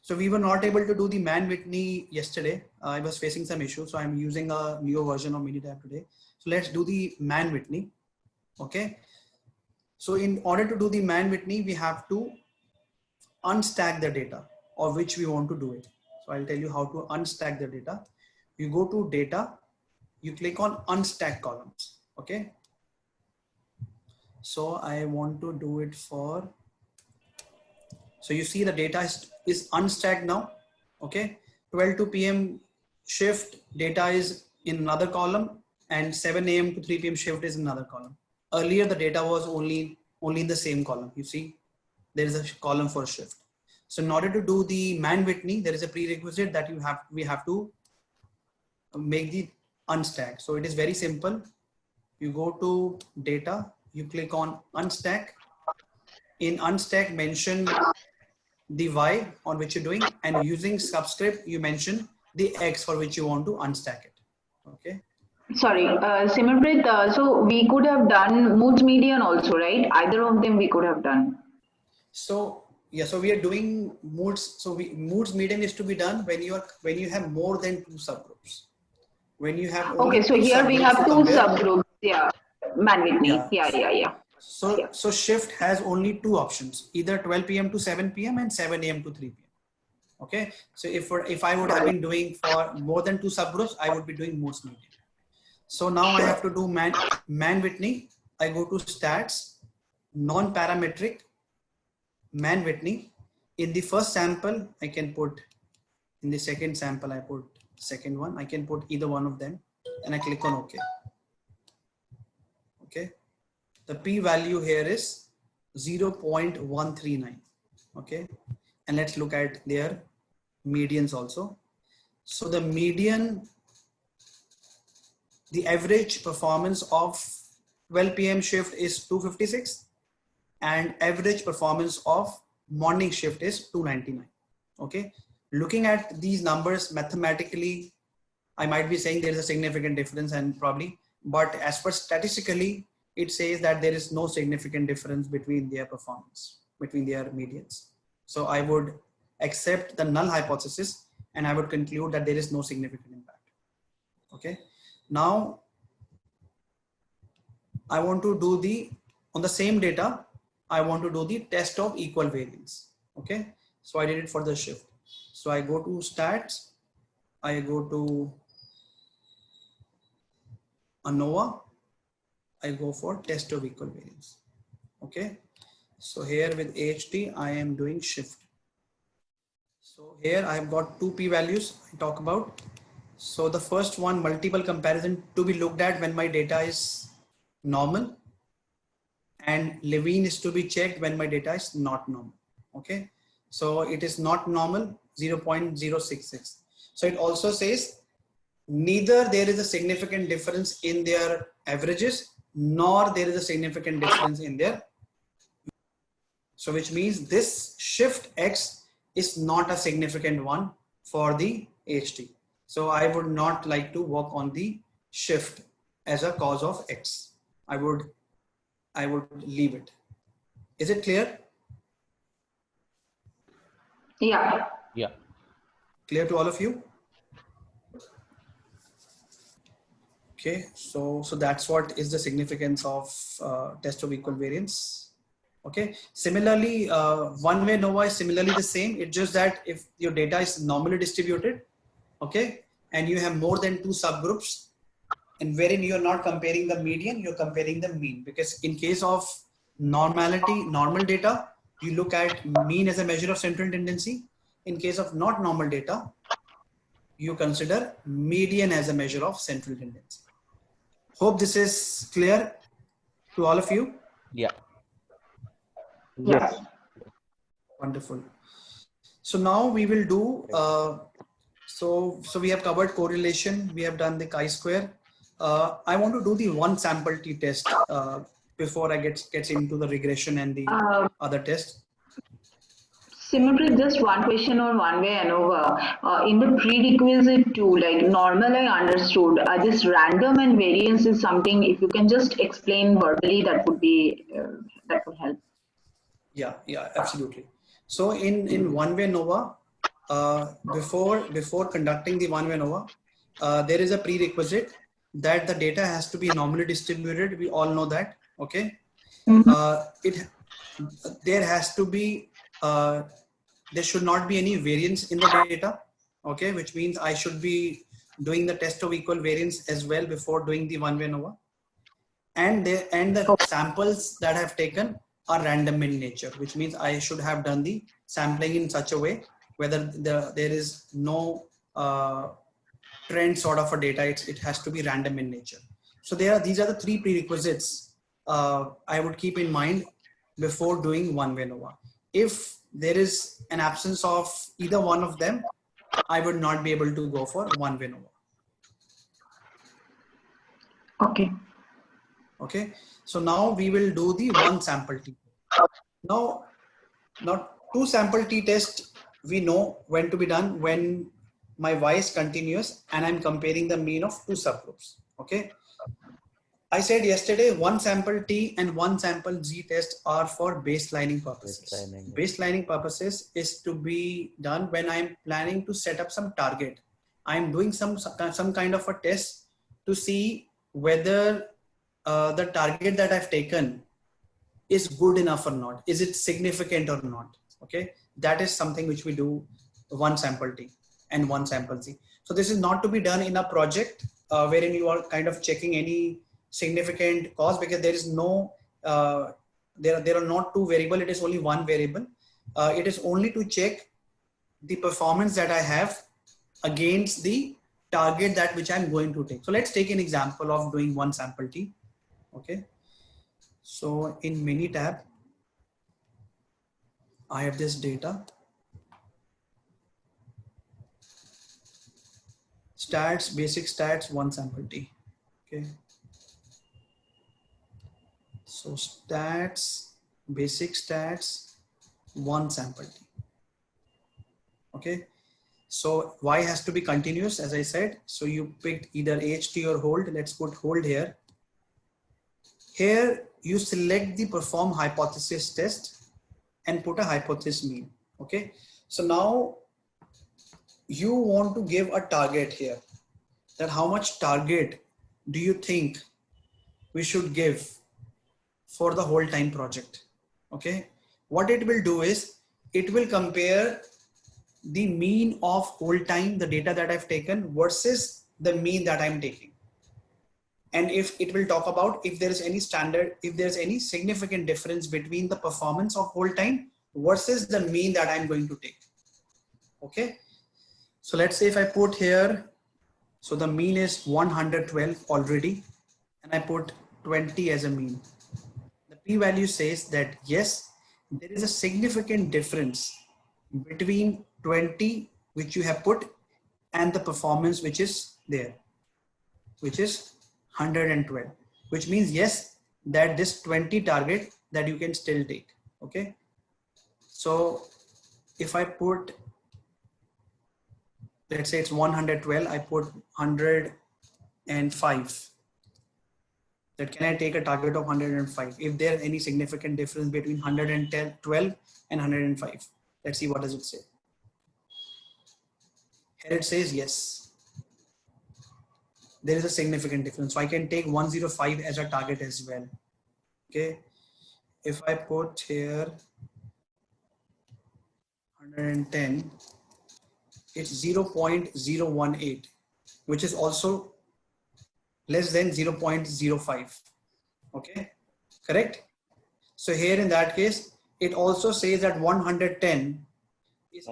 So we were not able to do the Mann-Whitney yesterday. I was facing some issues, so I'm using a newer version of Minitab today. So let's do the Mann-Whitney. Okay. So in order to do the Mann-Whitney, we have to unstack the data of which we want to do it. So I'll tell you how to unstack the data. You go to data, you click on unstack columns. Okay. So I want to do it for, so you see the data is unstacked now. Okay. 12 to PM shift data is in another column and 7 AM to 3 PM shift is in another column. Earlier the data was only in the same column. You see there is a column for shift. So in order to do the Mann-Whitney, there is a prerequisite that we have to make the unstack. So it is very simple. You go to data, you click on unstack. In unstack, mention the Y on which you're doing, and using subscript, you mention the X for which you want to unstack it. Okay. Sorry, Simranpreet, so we could have done moods median also, right? Either of them we could have done. So yeah, so we are doing moods. So moods median is to be done when you have more than 2 subgroups. When you have okay, so here we have 2 subgroups. Yeah, Mann-Whitney. Yeah. So shift has only 2 options, either 12 PM to 7 PM and 7 AM to 3 PM. Okay. So if I would have been doing for more than 2 subgroups, I would be doing moods median. So now I have to do Mann-Whitney. I go to stats, non-parametric, Mann-Whitney. In the first sample, I can put, in the second sample, I put second one. I can put either one of them and I click on OK. Okay. The p-value here is 0.139. Okay. And let's look at their medians also. So the median, the average performance of 12 PM shift is 256 and average performance of morning shift is 299. Okay. Looking at these numbers mathematically, I might be saying there is a significant difference and probably, but as per statistically, it says that there is no significant difference between their performance, between their medians. So I would accept the null hypothesis and I would conclude that there is no significant impact. Okay. Now I want to do on the same data, I want to do the test of equal variance. Okay. So I did it for the shift. So I go to stats, I go to ANOVA, I go for test of equal variance. Okay. So here with AHT, I am doing shift. So here I have got 2 p-values I talk about. So the first one, multiple comparison to be looked at when my data is normal, and Levine is to be checked when my data is not normal. Okay. So it is not normal, 0.066. So it also says neither there is a significant difference in their averages, nor there is a significant difference in their. So which means this shift X is not a significant one for the AHT. So I would not like to work on the shift as a cause of X. I would leave it. Is it clear? Yeah. Yeah. Clear to all of you? Okay, so that's what is the significance of test of equal variance. Okay, similarly, one-way ANOVA is similarly the same. It's just that if your data is normally distributed, okay, and you have more than 2 subgroups, and wherein you're not comparing the median, you're comparing the mean. Because in case of normality, normal data, you look at mean as a measure of central tendency. In case of not normal data, you consider median as a measure of central tendency. Hope this is clear to all of you. Yeah. Yes. Wonderful. So now we will do, so we have covered correlation. We have done the chi-square. I want to do the one sample t-test before I get into the regression and the other test. Simranpreet, just one question on one-way ANOVA. In the prerequisite too, like normal I understood, this random and variance is something, if you can just explain verbally, that would be, that would help. Yeah, absolutely. So in one-way ANOVA, before conducting the one-way ANOVA, there is a prerequisite that the data has to be normally distributed. We all know that. Okay. There has to be there should not be any variance in the data. Okay, which means I should be doing the test of equal variance as well before doing the one-way ANOVA. And the samples that I have taken are random in nature, which means I should have done the sampling in such a way whether there is no trend sort of a data. It has to be random in nature. So these are the three prerequisites I would keep in mind before doing one-way ANOVA. If there is an absence of either one of them, I would not be able to go for one-way ANOVA. Okay. Okay. So now we will do the one sample t. Now two sample t-test, we know when to be done when my y is continuous and I'm comparing the mean of two subgroups. Okay. I said yesterday one sample t and one sample z test are for baselining purposes. Baselining purposes is to be done when I'm planning to set up some target. I'm doing some kind of a test to see whether the target that I've taken is good enough or not. Is it significant or not? Okay, that is something which we do one sample t and one sample z. So this is not to be done in a project wherein you are kind of checking any significant cause, because there is no there are not two variable. It is only one variable. It is only to check the performance that I have against the target that which I'm going to take. So let's take an example of doing one sample t. Okay, so in Minitab, I have this data. Stats, basic stats, one sample t. Okay. So stats, basic stats, one sample t. Okay. So y has to be continuous, as I said. So you picked either HT or hold. Let's put hold here. Here you select the perform hypothesis test and put a hypothesis mean. Okay. So now you want to give a target here, that how much target do you think we should give for the whole time project. Okay. What it will do is it will compare the mean of whole time, the data that I've taken, versus the mean that I'm taking. And if it will talk about if there is any standard, if there's any significant difference between the performance of whole time versus the mean that I'm going to take. Okay. So let's say if I put here, so the mean is 112 already, and I put 20 as a mean. The p-value says that yes, there is a significant difference between 20 which you have put and the performance which is there, which is 112, which means yes, that this 20 target that you can still take. Okay. So if I put, let's say it's 112, I put 105. That can I take a target of 105 if there any significant difference between 112 and 105. Let's see what does it say. Here it says yes, there is a significant difference, so I can take 105 as a target as well. Okay, if I put here 110, it's 0.018, which is also less than 0.05. Okay, correct. So here in that case, it also says that 110 is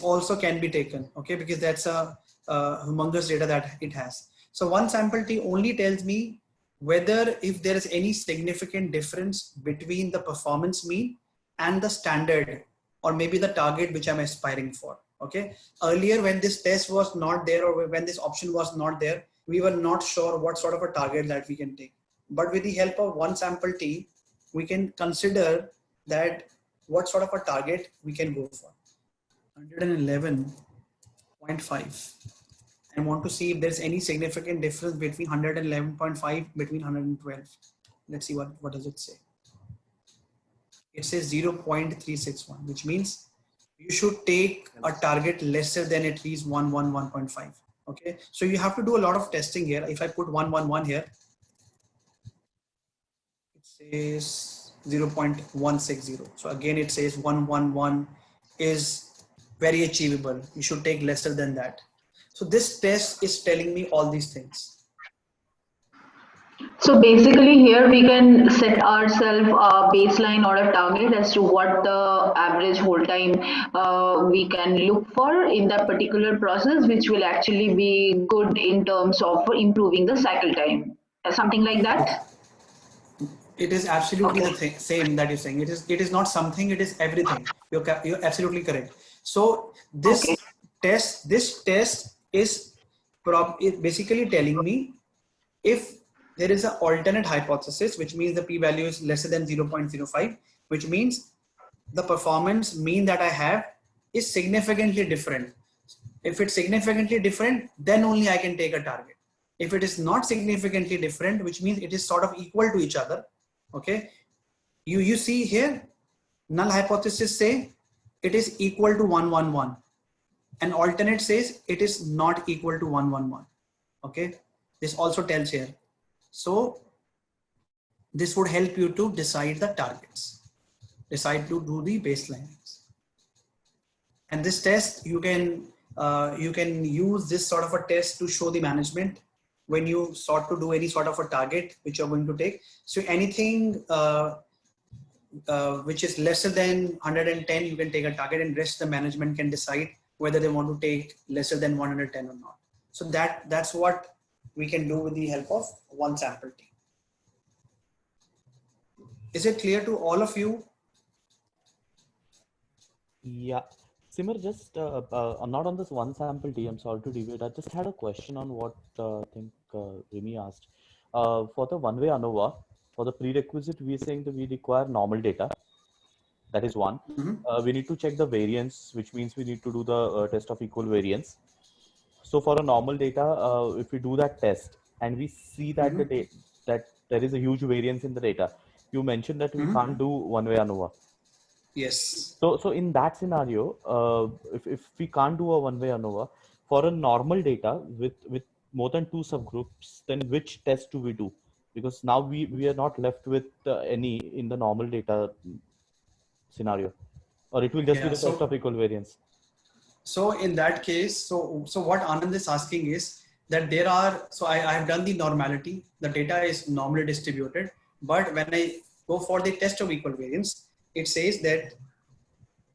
also can be taken. Okay, because that's a humongous data that it has. So one sample t only tells me whether if there is any significant difference between the performance mean and the standard, or maybe the target which I'm aspiring for. Okay, earlier when this test was not there, or when this option was not there, we were not sure what sort of a target that we can take. But with the help of one sample t, we can consider that what sort of a target we can go for. 111.5. I want to see if there's any significant difference between 111.5 between 112. Let's see what does it say. It says 0.361, which means you should take a target lesser than at least 111.5. Okay, so you have to do a lot of testing here. If I put 111 here, it says 0.160. So again, it says 111 is very achievable. You should take lesser than that. So this test is telling me all these things. So basically here we can set ourselves a baseline or a target as to what the average hold time we can look for in that particular process, which will actually be good in terms of improving the cycle time. Something like that? It is absolutely Okay. the same that you're saying. It is not something, it is everything. You're absolutely correct. So Okay. this test is basically telling me if there is an alternate hypothesis, which means the p-value is lesser than 0.05, which means the performance mean that I have is significantly different. If it's significantly different, then only I can take a target. If it is not significantly different, which means it is sort of equal to each other. Okay, you see here, null hypothesis say it is equal to 111, and alternate says it is not equal to 111. Okay, this also tells here. So this would help you to decide the targets, decide to do the baselines. And this test, you can use this sort of a test to show the management when you sort to do any sort of a target which you're going to take. So anything which is lesser than 110, you can take a target, and rest the management can decide whether they want to take lesser than 110 or not. So that's what we can do with the help of one sample T. Is it clear to all of you? Yeah. Simar, just not on this one sample T, I'm sorry to deviate. I just had a question on what I think Remy asked. For the one-way ANOVA, for the prerequisite, we are saying that we require normal data. That is one. We need to check the variance, which means we need to do the test of equal variance. So for a normal data, if we do that test and we see that that there is a huge variance in the data, you mentioned that we can't do one-way ANOVA. Yes. So in that scenario, if we can't do a one-way ANOVA for a normal data with more than 2 subgroups, then which test do we do? Because now we are not left with any in the normal data scenario, or it will just be the test of equal variance. So in that case, so what Anand is asking is that there are, so I have done the normality, the data is normally distributed, but when I go for the test of equal variance, it says that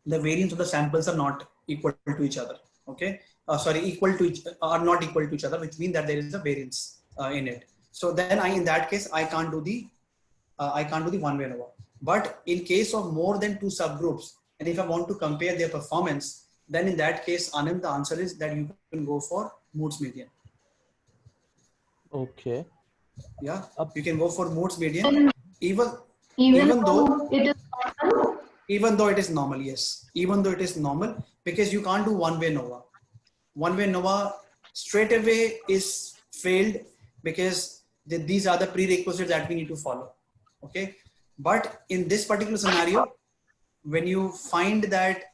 the variance of the samples are not equal to each other. Okay, are not equal to each other, which means that there is a variance in it. So then in that case, I can't do the one-way ANOVA. But in case of more than 2 subgroups, and if I want to compare their performance, then in that case, Anand, the answer is that you can go for Moore's median. Okay. Yeah, you can go for Moore's median, even though it is normal. Even though it is normal, yes. Even though it is normal, because you can't do one-way ANOVA. One-way ANOVA straight away is failed because these are the prerequisites that we need to follow. Okay. But in this particular scenario, when you find that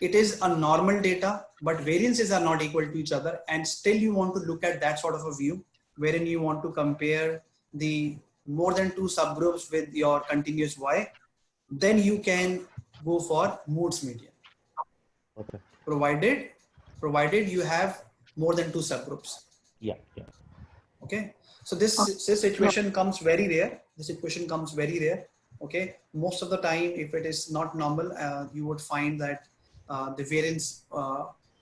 it is a normal data, but variances are not equal to each other, and still you want to look at that sort of a view, wherein you want to compare the more than 2 subgroups with your continuous Y, then you can go for Moore's median. Okay. Provided you have more than 2 subgroups. Yeah. Okay. So this situation comes very rare. This situation comes very rare. Okay. Most of the time, if it is not normal, you would find that the variance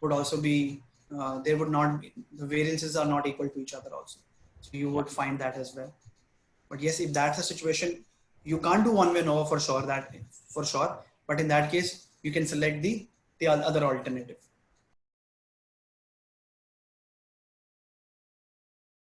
would also be, the variances are not equal to each other also. So you would find that as well. But yes, if that's the situation, you can't do one-way ANOVA for sure. But in that case, you can select the other alternative.